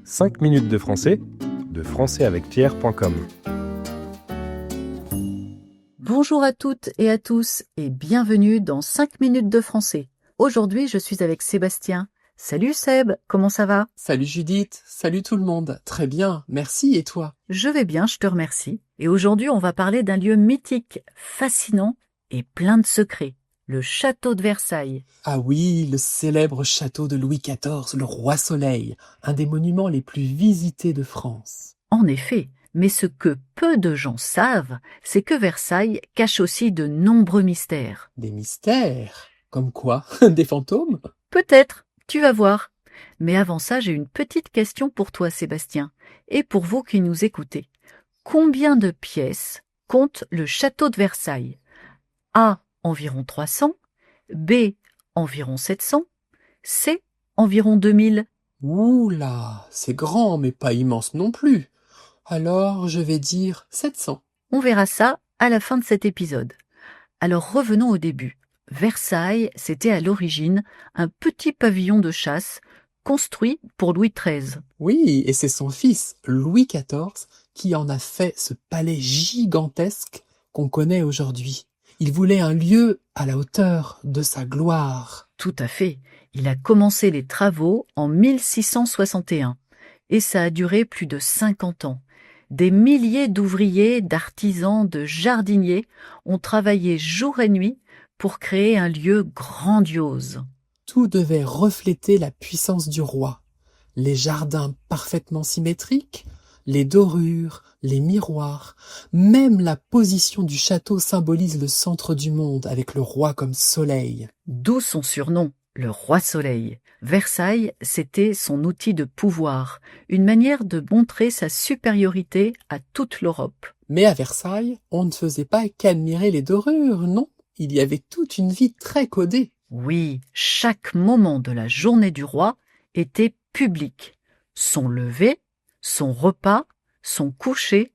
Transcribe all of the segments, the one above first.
5 minutes de français avec Pierre.com. Bonjour à toutes et à tous et bienvenue dans 5 minutes de français. Aujourd'hui, je suis avec Sébastien. Salut Seb, comment ça va? Salut Judith, salut tout le monde. Très bien, merci et toi? Je vais bien, je te remercie. Et aujourd'hui, on va parler d'un lieu mythique, fascinant et plein de secrets. Le château de Versailles. Ah oui, le célèbre château de Louis XIV, le Roi Soleil, un des monuments les plus visités de France. En effet, mais ce que peu de gens savent, c'est que Versailles cache aussi de nombreux mystères. Des mystères? Comme quoi? Des fantômes? Peut-être, tu vas voir. Mais avant ça, j'ai une petite question pour toi, Sébastien, et pour vous qui nous écoutez. Combien de pièces compte le château de Versailles? A. Environ 300, B. Environ 700, C. Environ 2000. Oula, c'est grand mais pas immense non plus. Alors je vais dire 700. On verra ça à la fin de cet épisode. Alors revenons au début. Versailles, c'était à l'origine un petit pavillon de chasse construit pour Louis XIII. Oui, et c'est son fils, Louis XIV, qui en a fait ce palais gigantesque qu'on connaît aujourd'hui. Il voulait un lieu à la hauteur de sa gloire. Tout à fait. Il a commencé les travaux en 1661 et ça a duré plus de 50 ans. Des milliers d'ouvriers, d'artisans, de jardiniers ont travaillé jour et nuit pour créer un lieu grandiose. Tout devait refléter la puissance du roi. Les jardins parfaitement symétriques, les dorures, les miroirs, même la position du château symbolise le centre du monde avec le roi comme soleil. D'où son surnom, le Roi Soleil. Versailles, c'était son outil de pouvoir, une manière de montrer sa supériorité à toute l'Europe. Mais à Versailles, on ne faisait pas qu'admirer les dorures, non. Il y avait toute une vie très codée. Oui, chaque moment de la journée du roi était public. Son lever, son repas, son coucher,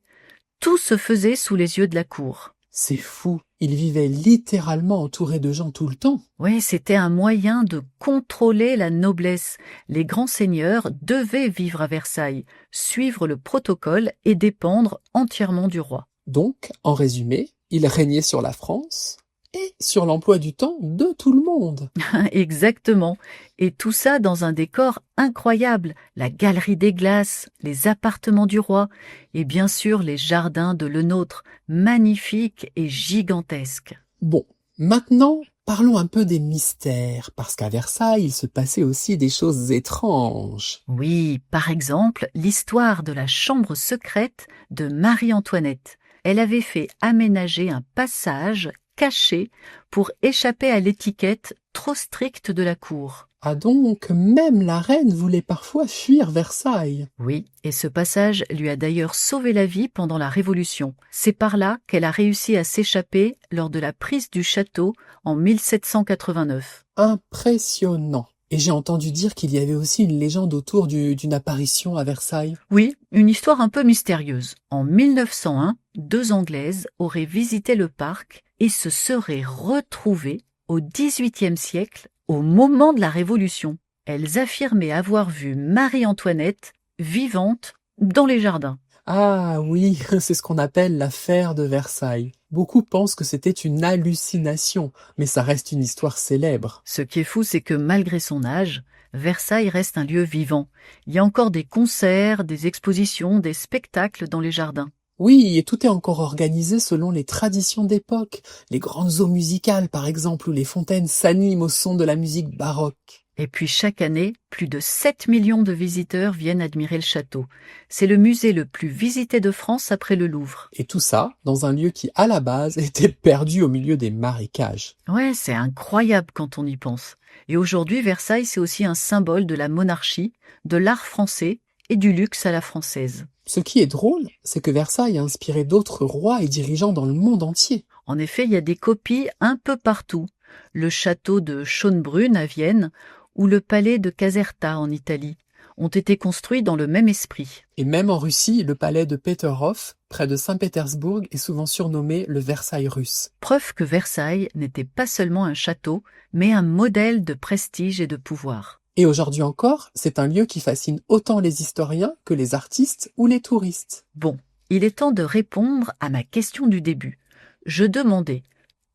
tout se faisait sous les yeux de la cour. C'est fou, il vivait littéralement entouré de gens tout le temps. Oui, c'était un moyen de contrôler la noblesse. Les grands seigneurs devaient vivre à Versailles, suivre le protocole et dépendre entièrement du roi. Donc, en résumé, il régnait sur la France et sur l'emploi du temps de tout le monde. Exactement. Et tout ça dans un décor incroyable. La galerie des glaces, les appartements du roi et bien sûr les jardins de Lenôtre, magnifiques et gigantesques. Bon, maintenant, parlons un peu des mystères, parce qu'à Versailles, il se passait aussi des choses étranges. Oui, par exemple, l'histoire de la chambre secrète de Marie-Antoinette. Elle avait fait aménager un passage caché pour échapper à l'étiquette trop stricte de la cour. Ah donc, même la reine voulait parfois fuir Versailles. Oui, et ce passage lui a d'ailleurs sauvé la vie pendant la Révolution. C'est par là qu'elle a réussi à s'échapper lors de la prise du château en 1789. Impressionnant. Et j'ai entendu dire qu'il y avait aussi une légende autour d'une apparition à Versailles. Oui, une histoire un peu mystérieuse. En 1901, 2 Anglaises auraient visité le parc et se seraient retrouvées au XVIIIe siècle, au moment de la Révolution. Elles affirmaient avoir vu Marie-Antoinette vivante dans les jardins. Ah oui, c'est ce qu'on appelle l'affaire de Versailles. Beaucoup pensent que c'était une hallucination, mais ça reste une histoire célèbre. Ce qui est fou, c'est que malgré son âge, Versailles reste un lieu vivant. Il y a encore des concerts, des expositions, des spectacles dans les jardins. Oui, et tout est encore organisé selon les traditions d'époque. Les grandes eaux musicales, par exemple, où les fontaines s'animent au son de la musique baroque. Et puis chaque année, plus de 7 millions de visiteurs viennent admirer le château. C'est le musée le plus visité de France après le Louvre. Et tout ça dans un lieu qui, à la base, était perdu au milieu des marécages. Ouais, c'est incroyable quand on y pense. Et aujourd'hui, Versailles, c'est aussi un symbole de la monarchie, de l'art français et du luxe à la française. Ce qui est drôle, c'est que Versailles a inspiré d'autres rois et dirigeants dans le monde entier. En effet, il y a des copies un peu partout. Le château de Schönbrunn à Vienne ou le palais de Caserta en Italie ont été construits dans le même esprit. Et même en Russie, le palais de Peterhof, près de Saint-Pétersbourg, est souvent surnommé le Versailles russe. Preuve que Versailles n'était pas seulement un château, mais un modèle de prestige et de pouvoir. Et aujourd'hui encore, c'est un lieu qui fascine autant les historiens que les artistes ou les touristes. Bon, il est temps de répondre à ma question du début. Je demandais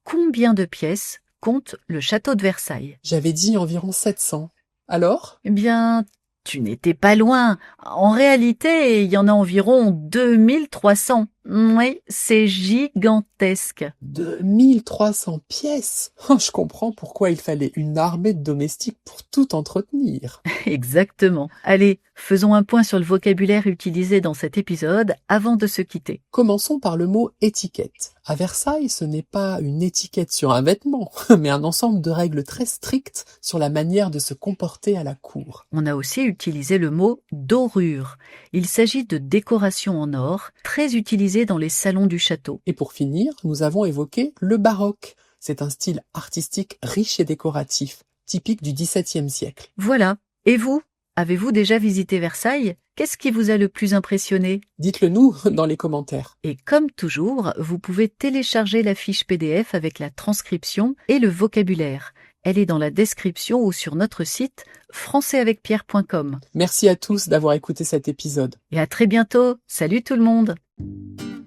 combien de pièces compte le château de Versailles? J'avais dit environ 700. Alors? Eh bien, tu n'étais pas loin. En réalité, il y en a environ 2300. Oui, c'est gigantesque. 2300 pièces. Oh, je comprends pourquoi il fallait une armée de domestiques pour tout entretenir. Exactement. Allez, faisons un point sur le vocabulaire utilisé dans cet épisode avant de se quitter. Commençons par le mot étiquette. À Versailles, ce n'est pas une étiquette sur un vêtement, mais un ensemble de règles très strictes sur la manière de se comporter à la cour. On a aussi utilisé le mot dorure. Il s'agit de décoration en or, très utilisée dans les salons du château. Et pour finir, nous avons évoqué le baroque. C'est un style artistique riche et décoratif, typique du XVIIe siècle. Voilà. Et vous? Avez-vous déjà visité Versailles? Qu'est-ce qui vous a le plus impressionné? Dites-le nous dans les commentaires. Et comme toujours, vous pouvez télécharger la fiche PDF avec la transcription et le vocabulaire. Elle est dans la description ou sur notre site françaisavecpierre.com. Merci à tous d'avoir écouté cet épisode. Et à très bientôt. Salut tout le monde!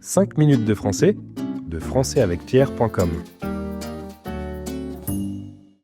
5 minutes de français, de françaisavecpierre.com.